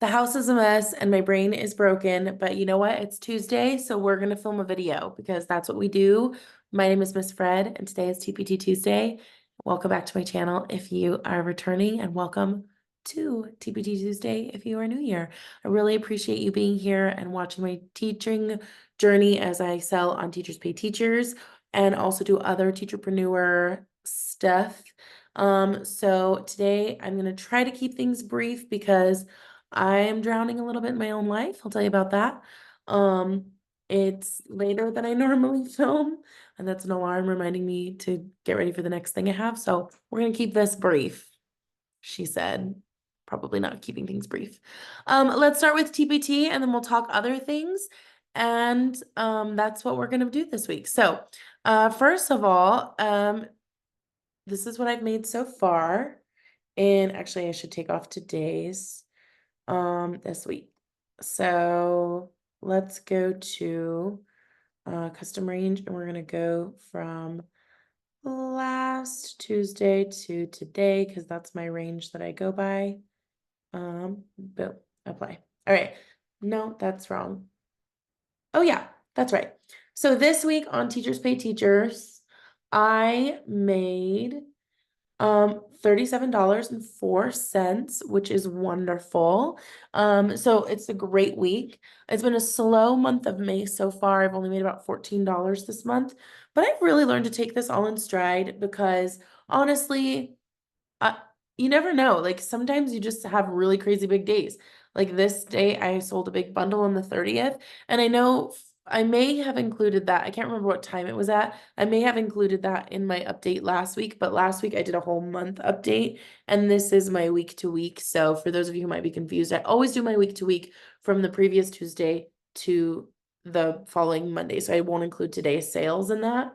The house is a mess and my brain is broken, but you know what? It's Tuesday, so we're gonna film a video because that's what we do. My name is Miss Fred, and today is TPT Tuesday. Welcome back to my channel if you are returning, and welcome to TPT Tuesday if you are new here. I really appreciate you being here and watching my teaching journey as I sell on Teachers Pay Teachers and also do other teacherpreneur stuff. So today I'm gonna try to keep things brief because I am drowning a little bit in my own life. I'll tell you about that. It's later than I normally film, and that's an alarm reminding me to get ready for the next thing I have. So we're gonna keep this brief, she said. Probably not keeping things brief. Let's start with TPT and then we'll talk other things. And that's what we're gonna do this week. So first of all, this is what I've made so far. And actually I should take off today's this week. So let's go to custom range, and we're gonna go from last Tuesday to today because that's my range that I go by. Boom, apply. All right. No, that's wrong. Oh yeah, that's right. So this week on Teachers Pay Teachers, I made $37.04, which is wonderful. So it's a great week. It's been a slow month of May so far. I've only made about $14 this month, but I've really learned to take this all in stride because honestly, uh, you never know. Like sometimes you just have really crazy big days. Like this day, I sold a big bundle on the 30th, and I know I may have included that. I can't remember what time it was at. I may have included that in my update last week, but last week I did a whole month update, and this is my week to week. So for those of you who might be confused, I always do my week to week from the previous Tuesday to the following Monday. So I won't include today's sales in that.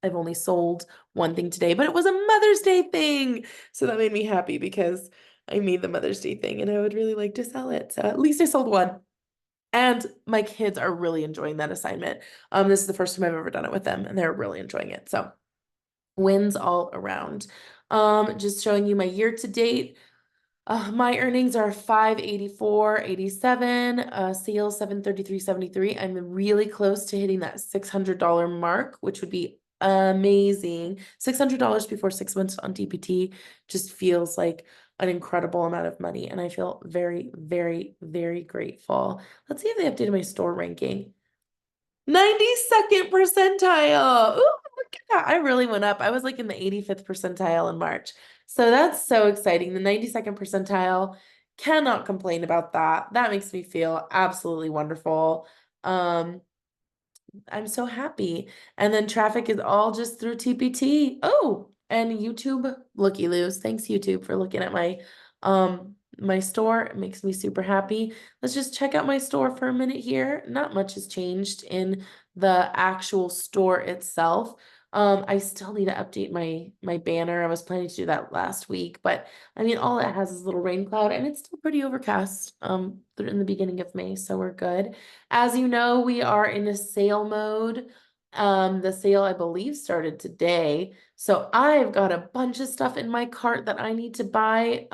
I've only sold one thing today, but it was a Mother's Day thing. So that made me happy because I made the Mother's Day thing and I would really like to sell it. So at least I sold one. And my kids are really enjoying that assignment. This is the first time I've ever done it with them, and they're really enjoying it. So wins all around. Just showing you my year to date. My earnings are 584.87, sales 733.73. I'm really close to hitting that $600 mark, which would be amazing. $600 before 6 months on TPT just feels like an incredible amount of money, and I feel very, very, very grateful. Let's see if they updated my store ranking. 92nd percentile. Ooh, look at that. I really went up. I was like in the 85th percentile in March. So that's so exciting. The 92nd percentile, cannot complain about that. That makes me feel absolutely wonderful. I'm so happy. And then traffic is all just through TPT. Oh, and YouTube, looky loos. Thanks, YouTube, for looking at my store. It makes me super happy. Let's just check out my store for a minute here. Not much has changed in the actual store itself. I still need to update my banner. I was planning to do that last week, but I mean, all it has is a little rain cloud, and it's still pretty overcast in the beginning of May, so we're good. As you know, we are in a sale mode. The sale, I believe, started today. So I've got a bunch of stuff in my cart that I need to buy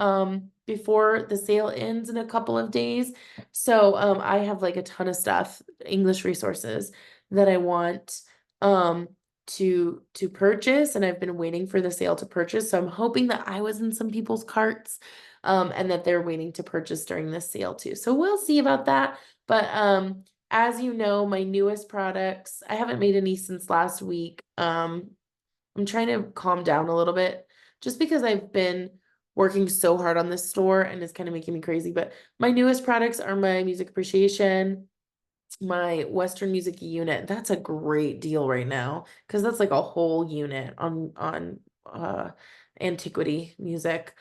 before the sale ends in a couple of days. So I have like a ton of stuff, English resources that I want to purchase, and I've been waiting for the sale to purchase. So I'm hoping that I was in some people's carts and that they're waiting to purchase during this sale too. So we'll see about that. But as you know, my newest products, I haven't made any since last week. I'm trying to calm down a little bit just because I've been working so hard on this store and it's kind of making me crazy. But my newest products are my music appreciation, my Western music unit. That's a great deal right now because that's like a whole unit on antiquity music.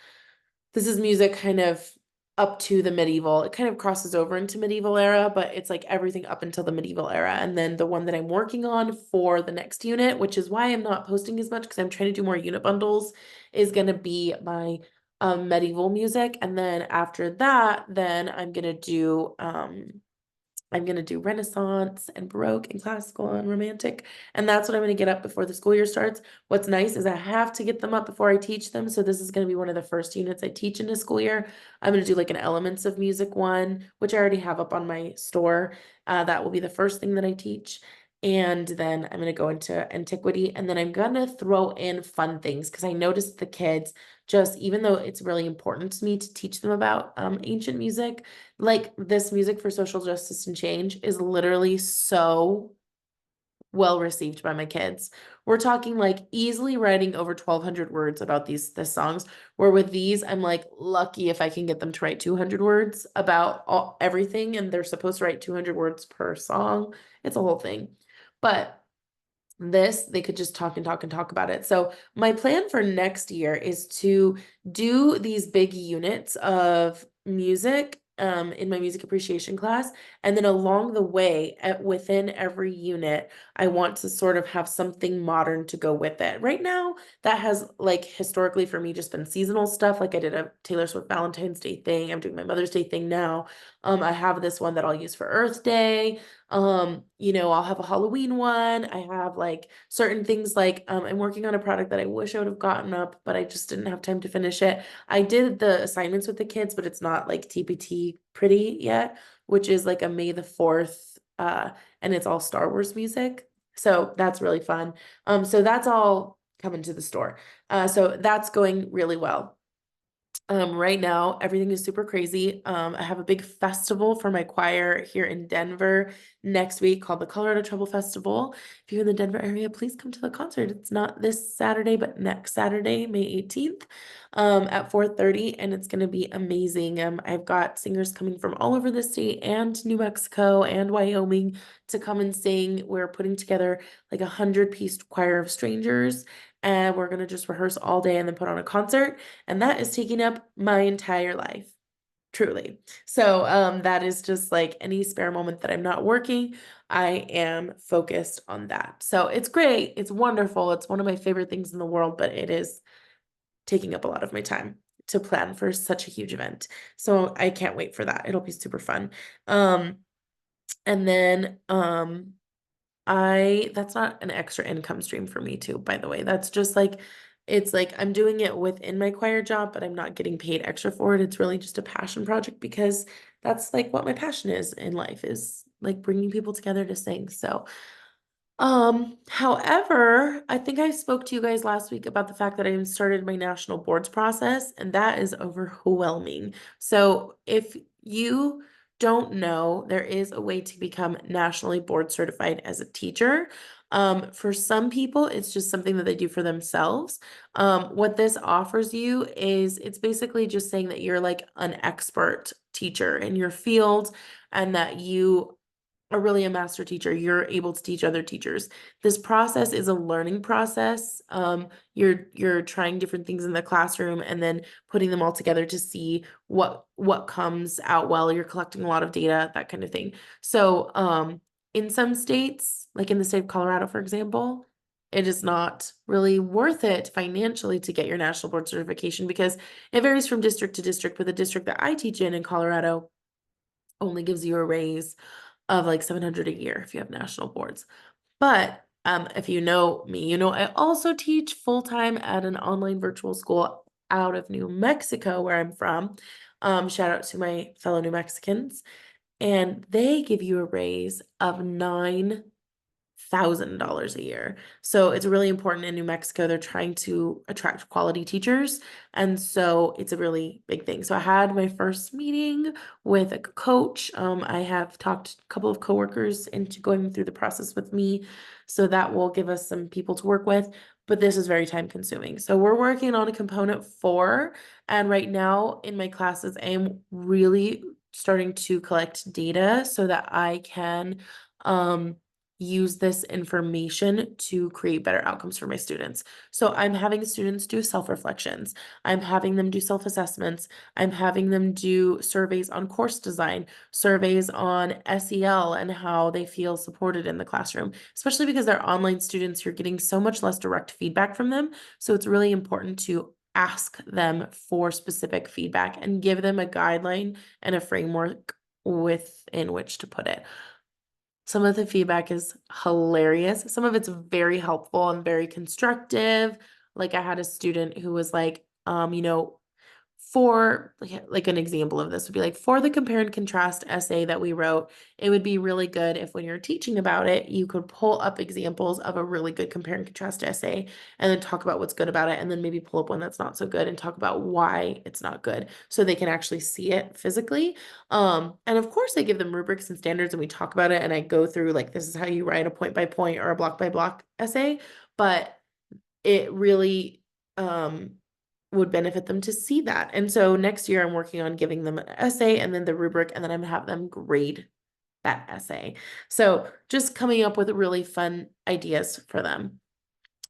This is music kind of up to the medieval. It kind of crosses over into medieval era, but it's like everything up until the medieval era. And then the one that I'm working on for the next unit, which is why I'm not posting as much because I'm trying to do more unit bundles, is going to be my medieval music. And then after that, then I'm going to do I'm going to do Renaissance and Baroque and classical and romantic. And that's what I'm going to get up before the school year starts. What's nice is I have to get them up before I teach them. So this is going to be one of the first units I teach in a school year. I'm going to do like an Elements of Music one, which I already have up on my store. That will be the first thing that I teach. And then I'm going to go into antiquity, and then I'm going to throw in fun things because I noticed the kids just, even though it's really important to me to teach them about ancient music, like this music for social justice and change is literally so well received by my kids. We're talking like easily writing over 1,200 words about these songs, where with these, I'm like lucky if I can get them to write 200 words about everything, and they're supposed to write 200 words per song. It's a whole thing. But this, they could just talk and talk and talk about it. So my plan for next year is to do these big units of music in my music appreciation class. And then along the way, within every unit, I want to sort of have something modern to go with it. Right now, that has like historically for me just been seasonal stuff. Like I did a Taylor Swift Valentine's Day thing. I'm doing my Mother's Day thing now. I have this one that I'll use for Earth Day. I'll have a Halloween one. I have like certain things like I'm working on a product that I wish I would have gotten up, but I just didn't have time to finish it. I did the assignments with the kids, but it's not like TpT pretty yet, which is like a May the 4th, and it's all Star Wars music. So that's really fun. So that's all coming to the store. So that's going really well. Right now, everything is super crazy. I have a big festival for my choir here in Denver next week called the Colorado Trouble Festival. If you're in the Denver area, please come to the concert. It's not this Saturday, but next Saturday, May 18th, at 4:30, and it's going to be amazing. I've got singers coming from all over the state and New Mexico and Wyoming to come and sing. We're putting together like 100-piece choir of strangers, and we're going to just rehearse all day and then put on a concert. And that is taking up my entire life, truly. So that is just like any spare moment that I'm not working, I am focused on that. So it's great. It's wonderful. It's one of my favorite things in the world, but it is taking up a lot of my time to plan for such a huge event. So I can't wait for that. It'll be super fun. And then that's not an extra income stream for me too, by the way. That's just like, it's like I'm doing it within my choir job, but I'm not getting paid extra for it. It's really just a passion project because that's like what my passion is in life, is like bringing people together to sing. So however, I think I spoke to you guys last week about the fact that I started my national boards process, and that is overwhelming. So if you don't know, there is a way to become nationally board certified as a teacher. For some people, it's just something that they do for themselves. What this offers you is it's basically just saying that you're like an expert teacher in your field and that you are really a master teacher. You're able to teach other teachers. This process is a learning process. You're trying different things in the classroom and then putting them all together to see what comes out well. You're collecting a lot of data, that kind of thing. So in some states, like in the state of Colorado, for example, it is not really worth it financially to get your national board certification because it varies from district to district. But the district that I teach in Colorado only gives you a raise of like 700 a year if you have national boards. But if you know me, you know I also teach full-time at an online virtual school out of New Mexico, where I'm from. Shout out to my fellow New Mexicans. And they give you a raise of $9,000 a year. So it's really important in New Mexico. They're trying to attract quality teachers. And so it's a really big thing. So I had my first meeting with a coach. I have talked a couple of coworkers into going through the process with me. So that will give us some people to work with. But this is very time consuming. So we're working on a component 4. And right now in my classes, I am really starting to collect data so that I can use this information to create better outcomes for my students. So I'm having students do self-reflections. I'm having them do self-assessments. I'm having them do surveys on course design, surveys on SEL and how they feel supported in the classroom, especially because they're online students. You're getting so much less direct feedback from them. So it's really important to ask them for specific feedback and give them a guideline and a framework within which to put it. Some of the feedback is hilarious. Some of it's very helpful and very constructive. Like I had a student who was like, for like an example of this would be like for the compare and contrast essay that we wrote, it would be really good if when you're teaching about it, you could pull up examples of a really good compare and contrast essay and then talk about what's good about it and then maybe pull up one that's not so good and talk about why it's not good so they can actually see it physically. And of course I give them rubrics and standards and we talk about it and I go through like this is how you write a point by point or a block by block essay, but it really would benefit them to see that. And so next year I'm working on giving them an essay and then the rubric, and then I'm gonna have them grade that essay. So just coming up with really fun ideas for them.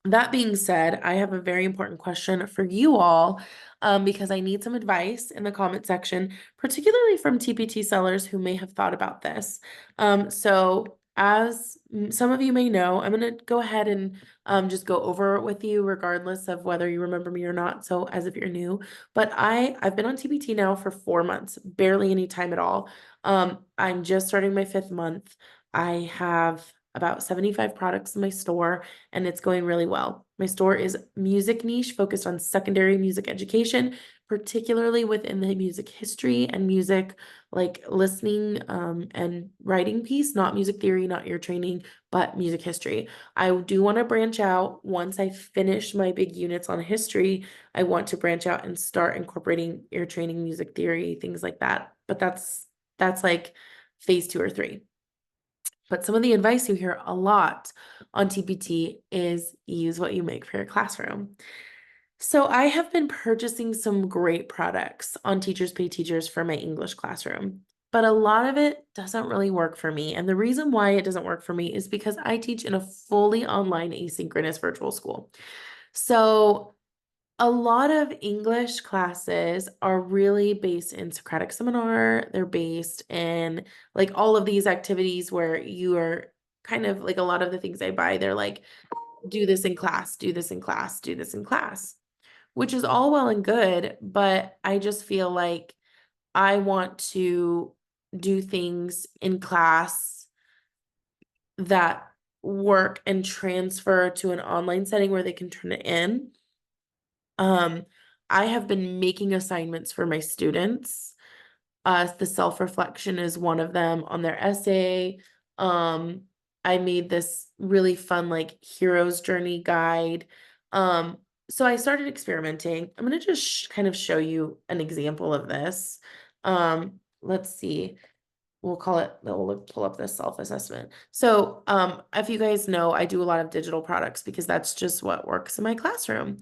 That being said, I have a very important question for you all because I need some advice in the comment section, particularly from TpT sellers who may have thought about this. So as some of you may know, I'm going to go ahead and just go over it with you regardless of whether you remember me or not. So as if you're new, but I've been on TpT now for 4 months, barely any time at all. I'm just starting my 5th month. I have about 75 products in my store and it's going really well. My store is music niche focused on secondary music education, particularly within the music history and music like listening and writing piece, not music theory, not ear training, but music history. I do want to branch out once I finish my big units on history. I want to branch out and start incorporating ear training, music theory, things like that. But that's like phase 2 or 3. But some of the advice you hear a lot on TpT is use what you make for your classroom. So I have been purchasing some great products on Teachers Pay Teachers for my English classroom, but a lot of it doesn't really work for me. And the reason why it doesn't work for me is because I teach in a fully online asynchronous virtual school. So a lot of English classes are really based in Socratic Seminar. They're based in like all of these activities where you are kind of like a lot of the things I buy, they're like, do this in class, do this in class, do this in class, which is all well and good. But I just feel like I want to do things in class that work and transfer to an online setting where they can turn it in. I have been making assignments for my students. The self-reflection is one of them on their essay. Um, I made this really fun like hero's journey guide. So I started experimenting. I'm gonna just kind of show you an example of this. Let's see. We'll pull up this self-assessment. So if you guys know, I do a lot of digital products because that's just what works in my classroom.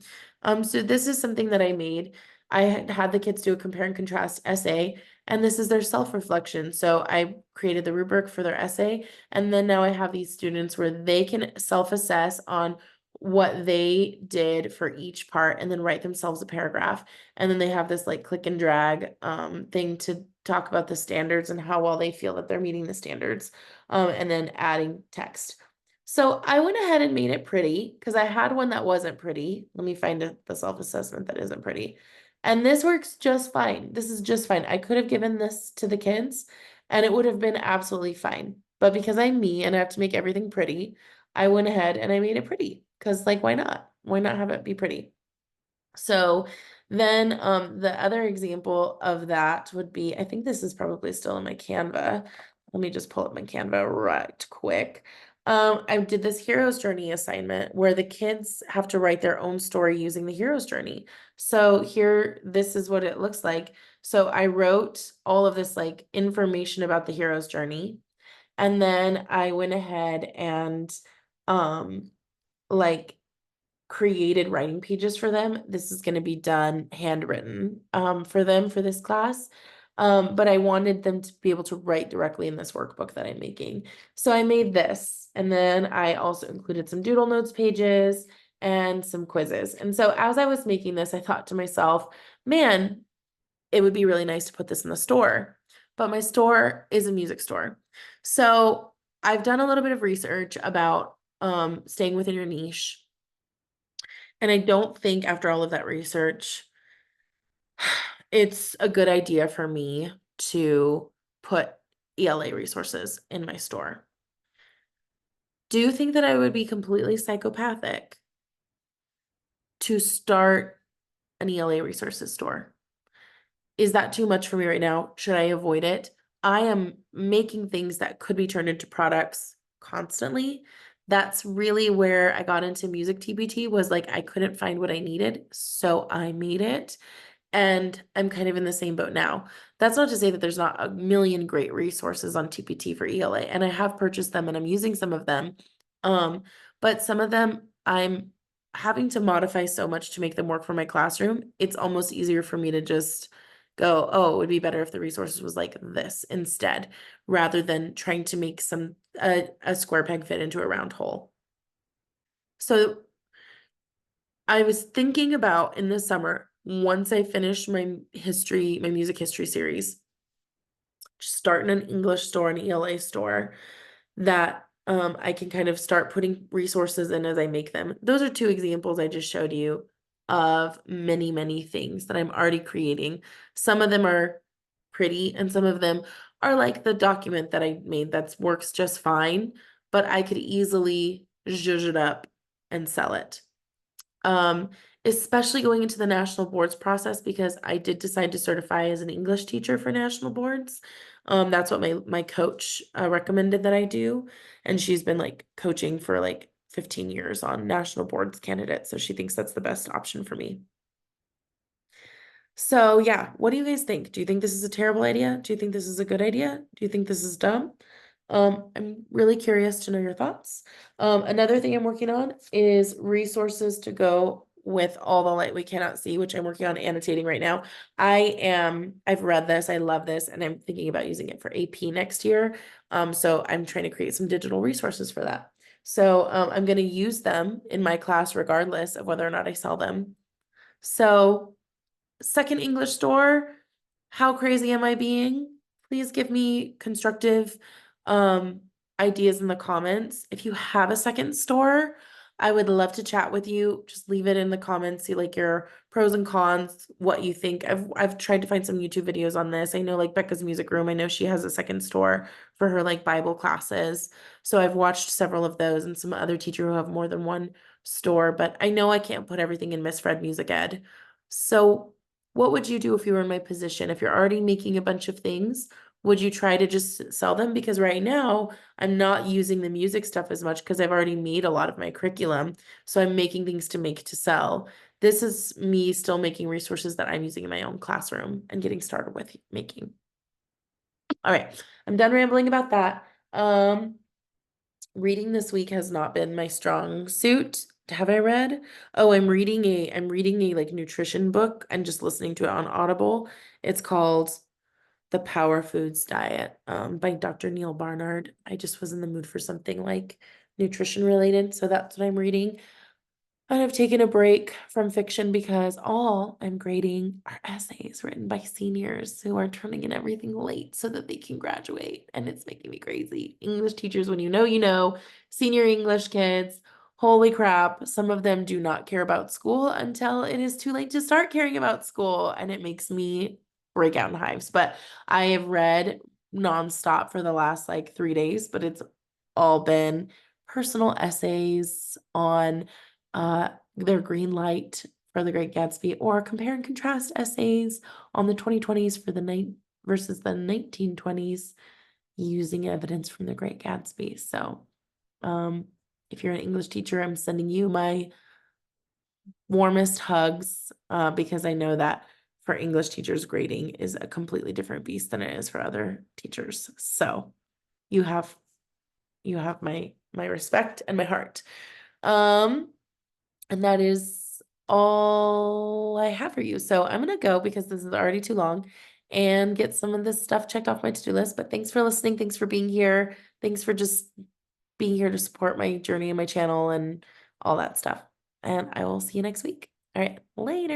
So this is something that I made. I had the kids do a compare and contrast essay, and this is their self-reflection. So I created the rubric for their essay, and then now I have these students where they can self-assess on what they did for each part and then write themselves a paragraph. And then they have this like click and drag thing to talk about the standards and how well they feel that they're meeting the standards, and then adding text. So I went ahead and made it pretty because I had one that wasn't pretty. Let me find the self-assessment that isn't pretty. And this works just fine. This is just fine. I could have given this to the kids and it would have been absolutely fine. But because I'm me and I have to make everything pretty, I went ahead and I made it pretty because like, why not? Why not have it be pretty? So then the other example of that would be, I think this is probably still in my Canva. Let me just pull up my Canva right quick. I did this hero's journey assignment where the kids have to write their own story using the hero's journey. So here, this is what it looks like. So I wrote all of this like information about the hero's journey. And then I went ahead and like created writing pages for them. This is going to be done handwritten for them for this class. But I wanted them to be able to write directly in this workbook that I'm making. So I made this, and then I also included some doodle notes pages and some quizzes. And so as I was making this, I thought to myself, man, it would be really nice to put this in the store. But my store is a music store. So I've done a little bit of research about staying within your niche. And I don't think after all of that research, it's a good idea for me to put ELA resources in my store. Do you think that I would be completely psychopathic to start an ELA resources store? Is that too much for me right now? Should I avoid it? I am making things that could be turned into products constantly. That's really where I got into music TPT, was like I couldn't find what I needed, so I made it. And I'm kind of in the same boat now. That's not to say that there's not a million great resources on TPT for ELA, and I have purchased them and I'm using some of them. But some of them I'm having to modify so much to make them work for my classroom. It's almost easier for me to just go, oh, it would be better if the resources was like this instead, rather than trying to make a square peg fit into a round hole. So I was thinking about in the summer, once I finish my music history series, starting an English store, an ELA store, that I can kind of start putting resources in as I make them. Those are two examples I just showed you of many, many things that I'm already creating. Some of them are pretty and some of them are like the document that I made that works just fine, but I could easily zhuzh it up and sell it. Um, Especially going into the national boards process, because I did decide to certify as an English teacher for national boards. That's what my coach recommended that I do, and she's been like coaching for like 15 years on national boards candidates, so she thinks that's the best option for me. So yeah, what do you guys think? Do you think this is a terrible idea? Do you think this is a good idea? Do you think this is dumb? I'm really curious to know your thoughts. Another thing I'm working on is resources to go with all the light we cannot see, which I'm working on annotating right now. I've read this, I love this, and I'm thinking about using it for AP next year. So I'm trying to create some digital resources for that. So I'm going to use them in my class regardless of whether or not I sell them. So second English store, how crazy am I being? Please give me constructive um ideas in the comments. If you have a second store, I would love to chat with you. Just leave it in the comments, see like your pros and cons, what you think. I've tried to find some YouTube videos on this. I know like Becca's Music Room, I know she has a second store for her like Bible classes. So I've watched several of those, and some other teachers who have more than one store, but I know I can't put everything in Miss Fred Music Ed. So what would you do if you were in my position? If you're already making a bunch of things, would you try to just sell them? Because right now I'm not using the music stuff as much because I've already made a lot of my curriculum. So I'm making things to make to sell. This is me still making resources that I'm using in my own classroom and getting started with making. All right, I'm done rambling about that. Reading this week has not been my strong suit. Have I read? Oh, I'm reading a like nutrition book and just listening to it on Audible. It's called The Power Foods Diet, by Dr. Neil Barnard. I just was in the mood for something like nutrition related, so that's what I'm reading. And I've taken a break from fiction because all I'm grading are essays written by seniors who are turning in everything late so that they can graduate. And it's making me crazy. English teachers, when you know, senior English kids, holy crap, some of them do not care about school until it is too late to start caring about school. And it makes me break out in hives. But I have read nonstop for the last like 3 days, but it's all been personal essays on their green light for the Great Gatsby, or compare and contrast essays on the 2020s for the night versus the 1920s using evidence from the Great Gatsby. So if you're an English teacher, I'm sending you my warmest hugs because I know that for English teachers, grading is a completely different beast than it is for other teachers. So you have my respect and my heart. And that is all I have for you. So I'm gonna go because this is already too long and get some of this stuff checked off my to-do list. But thanks for listening. Thanks for being here. Thanks for just being here to support my journey and my channel and all that stuff. And I will see you next week. All right, later.